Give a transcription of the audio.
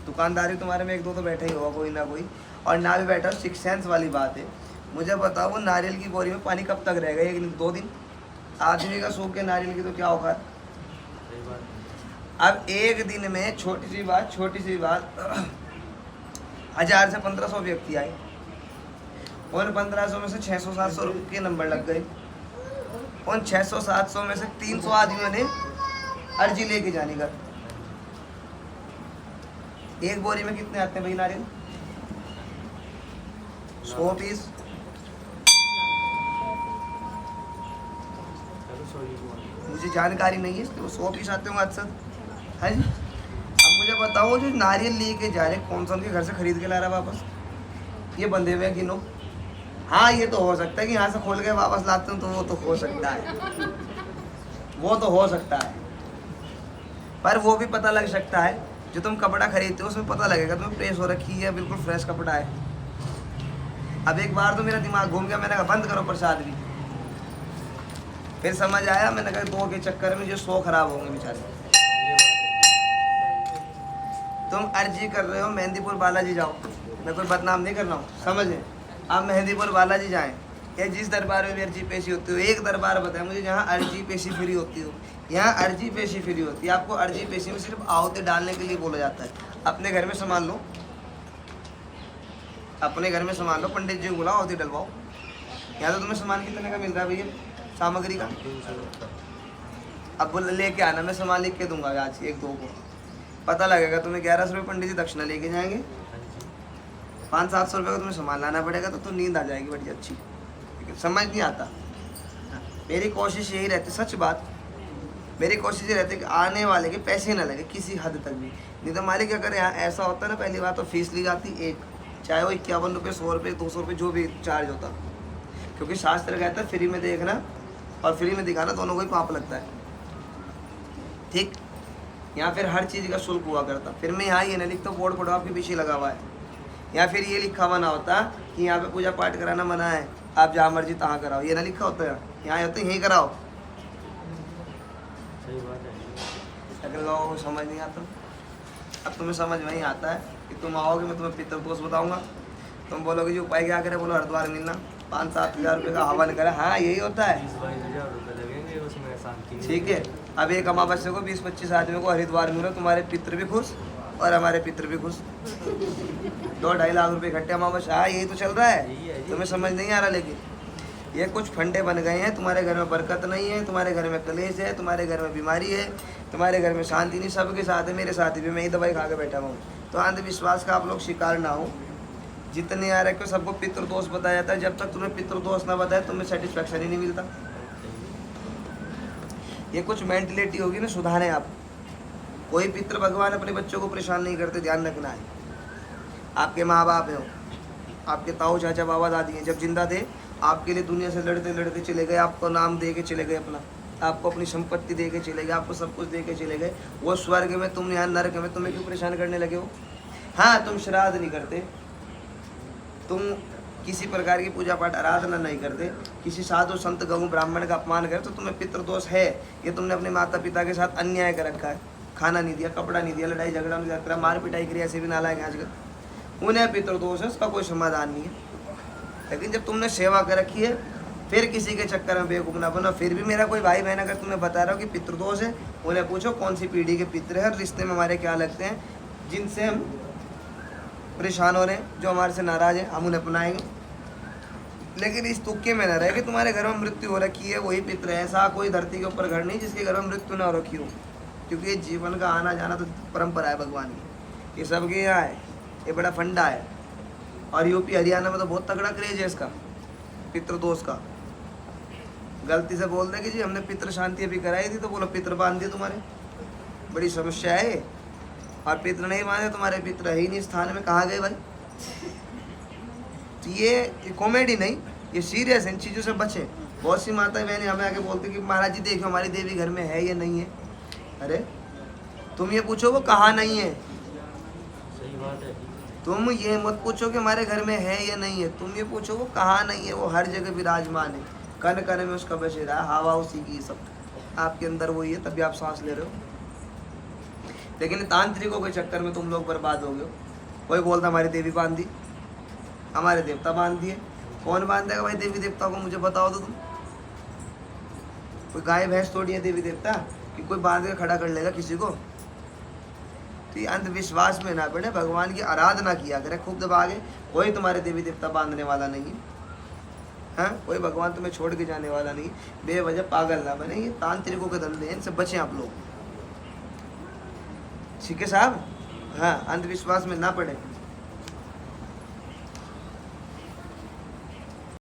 दुकानदारी तुम्हारे में एक दो तो बैठा ही होगा कोई ना कोई, और ना भी बैठा, सिक्स सेंस वाली बात है। मुझे बताओ वो नारियल की बोरी में पानी कब तक रहेगा, एक दिन 2 दिन? आदमी का सूख के नारियल की तो क्या औकात। अब एक दिन में छोटी सी बात 1000 से 1500 व्यक्ति आए, उन 1500 में से 600-700 के नंबर लग गए। उन 600-700 में से 300 आदमियों ने अर्जी लेके जाने का। एक बोरी में कितने आते हैं भाई नारियल? 100 पीस। मुझे जानकारी नहीं है इसलिए, वो 100 पीस आते होंगे अक्सर, है जी। अब मुझे बताओ जो नारियल लेके जा रहे, कौन सा उनके घर से खरीद के ला रहा है वापस? ये बंधे हुए हैं गिनो। हाँ ये तो हो सकता है कि यहाँ से खोल के वापस लाते हो, तो वो तो हो सकता है, वो तो हो सकता है। पर वो भी पता लग सकता है, जो तुम कपड़ा खरीदते हो उसमें पता लगेगा तुम्हें प्रेस हो रखी है, बिल्कुल फ्रेश कपड़ा है। अब एक बार तो मेरा दिमाग घूम गया, मैंने कहा बंद करो प्रसाद भी। फिर समझ आया, मैंने कहा 2 के चक्कर में जो 100 खराब होंगे बेचारे। तुम अर्जी कर रहे हो मेहंदीपुर बालाजी जाओ, मैं कोई बदनाम नहीं कर रहा हूँ, समझे। आप मेहंदीपुर बालाजी जाएं या जिस दरबार में भी अर्जी पेशी होती हो, एक दरबार बताएं मुझे जहाँ अर्जी पेशी फ्री होती हो। यहाँ अर्जी पेशी फ्री होती है, आपको अर्जी पेशी में सिर्फ आवते डालने के लिए बोला जाता है। अपने घर में संभाल लो, अपने घर में संभाल लो, पंडित जी को बुलाओ, आवती डलवाओ। यहाँ तो तुम्हें सामान कितने का मिल रहा है भैया, सामग्री का? अब बोल लेके आना, मैं सामान लिख के दूंगा आज 1-2 को, पता लगेगा तुम्हें। 1100 रुपये पंडित जी दक्षिणा लेके जाएंगे, 500-700 रुपये का तुम्हें सामान लाना पड़ेगा, तो नींद आ जाएगी बड़ी अच्छी। समझ नहीं आता। मेरी कोशिश यही रहती, सच बात, मेरी कोशिश ये रहती है कि आने वाले के पैसे ना लगे किसी हद तक भी। नहीं तो मालिक अगर यहाँ ऐसा होता ना, पहली बात तो फीस ली जाती एक, चाहे वो 51 रुपये, 100 रुपये, 200 रुपये, जो भी चार्ज होता। क्योंकि शास्त्र कहता है फ्री में देखना और फ्री में दिखाना दोनों को ही पाप लगता है, ठीक। यहाँ फिर हर चीज़ का शुल्क हुआ करता। फिर मैं यहाँ ये ना लिखता बोर्ड पढ़ो आपके पीछे लगा हुआ है, या फिर ये लिखा हुआ ना होता कि यहाँ पे पूजा पाठ कराना मना है, आप जहाँ मर्जी तहाँ कराओ, ये ना लिखा होता है। यहाँ होता है यहीं कराओ। सही बात है। अगर लोगों को समझ नहीं आता, अब तुम्हें समझ में ही आता है कि तुम आओगे, मैं तुम्हें पितृदोष बताऊंगा, तुम बोलोगे जी उपाय क्या करे, बोलो हरिद्वार मिलना, 5-7 हज़ार रुपये का हवन करे। हाँ यही होता है, 20-22 रुपये लगेंगे उसमें शांति। ठीक है। अब एक अमावस्या को 20-25 आदमियों को हरिद्वार मिलो, तुम्हारे पितृ भी खुश और हमारे पितृ भी खुश। 2-2.5 लाख रुपये इकट्ठे अमावस्या। हाँ यही तो चल रहा है, तुम्हें समझ नहीं आ रहा। लेकिन ये कुछ फंडे बन गए हैं, तुम्हारे घर में बरकत नहीं है, तुम्हारे घर में कलेश है, तुम्हारे घर में बीमारी है, तुम्हारे घर में शांति नहीं। सबके साथ है, मेरे साथ भी, मैं ही दवाई खा के बैठा हूँ। तो अंधविश्वास का आप लोग शिकार ना हो। जितने आ रहे सबको पितृदोष बताया जाता है, जब तक तुम्हें पितृदोष ना बताए तुम्हें सेटिस्फेक्शन ही नहीं मिलता। ये कुछ मेंटलिटी होगी ना, सुधारें आप। कोई पितृ भगवान अपने बच्चों को परेशान नहीं करते, ध्यान रखना है। आपके माँ बाप हो, आपके ताऊ चाचा बाबा दादी हैं, जब जिंदा थे आपके लिए दुनिया से लड़ते लड़ते चले गए, आपको नाम दे के चले गए, अपना आपको अपनी संपत्ति दे के चले गए, आपको सब कुछ दे के चले गए। वो स्वर्ग में, तुम यहाँ नरक में, तुम्हें क्यों परेशान करने लगे हो? हाँ तुम श्राद्ध नहीं करते, तुम किसी प्रकार की पूजा पाठ आराधना नहीं करते, किसी साधु संत गऊ ब्राह्मण का अपमान करे, तो तुम्हें पितृदोष है। ये तुमने अपने माता पिता के साथ अन्याय कर रखा है, खाना नहीं दिया, कपड़ा नहीं दिया, लड़ाई झगड़ा नहीं दिया, मार पिटाई करी, ऐसे भी नालायक हैं आजकल। उन्हें पितृदोष है, उसका कोई समाधान नहीं है। लेकिन जब तुमने सेवा कर रखी है, फिर किसी के चक्कर में बेवकूफ़ ना बनो। फिर भी मेरा कोई भाई बहन अगर तुम्हें बता रहा हो कि पितृदोष है, उन्हें पूछो कौन सी पीढ़ी के पितृ है, रिश्ते में हमारे क्या लगते हैं, जिनसे हम परेशान हो रहे हैं, जो हमारे से नाराज़ हैं, हम उन्हें अपनाएंगे। लेकिन इस तुक्के में न रहे कि तुम्हारे घर में मृत्यु हो रखी है वही पितृ है। ऐसा कोई धरती के ऊपर घर नहीं जिसके घर में मृत्यु न हो रखी हो, क्योंकि ये जीवन का आना जाना तो परंपरा है भगवान की, ये सबके यहाँ है, ये बड़ा फंडा है। और यूपी हरियाणा में तो बहुत तगड़ा क्रेज है इसका, पितृदोष का। गलती से बोल दे कि जी हमने पितृ शांति अभी कराई थी, तो बोलो पितृ बांध दिए तुम्हारे, बड़ी समस्या है। और पितृ नहीं बांधे, तुम्हारे पितृ ही नहीं स्थान में, कहाँ गए भाई? तो ये कॉमेडी नहीं, ये सीरियस है, इन चीज़ों से बचे। बहुत सी माताएं बहनें हमें आके बोलती कि महाराज जी देखो हमारी देवी घर में है या नहीं है। अरे तुम ये पूछो वो कहाँ नहीं है, सही बात है। तुम ये मत पूछो कि हमारे घर में है या नहीं है, तुम ये पूछो वो कहाँ नहीं है। वो हर जगह विराजमान है, कण कण में उसका बसेरा है, हवा उसी की, सब आपके अंदर वही है, तभी आप सांस ले रहे हो। लेकिन तांत्रिकों के चक्कर में तुम लोग बर्बाद हो गए हो। कोई बोलता हमारी देवी बांध दी, हमारे देवता बांध दिए। कौन बांध देगा भाई देवी देवता को, मुझे बताओ तो तुम। कोई गाय भैंस थोड़ी है देवी देवता कि कोई बांध के खड़ा कर लेगा किसी को। तो ये अंधविश्वास में ना पड़े, भगवान की आराधना किया करें खूब दबा के। कोई तुम्हारे देवी देवता बांधने वाला नहीं है, हाँ, कोई भगवान तुम्हें छोड़ के जाने वाला नहीं। बेवजह पागल ना बने, ये तांत्रिकों के धंधे हैं, इनसे बचें आप लोग। ठीक है साहब, हाँ, अंधविश्वास में ना पड़े।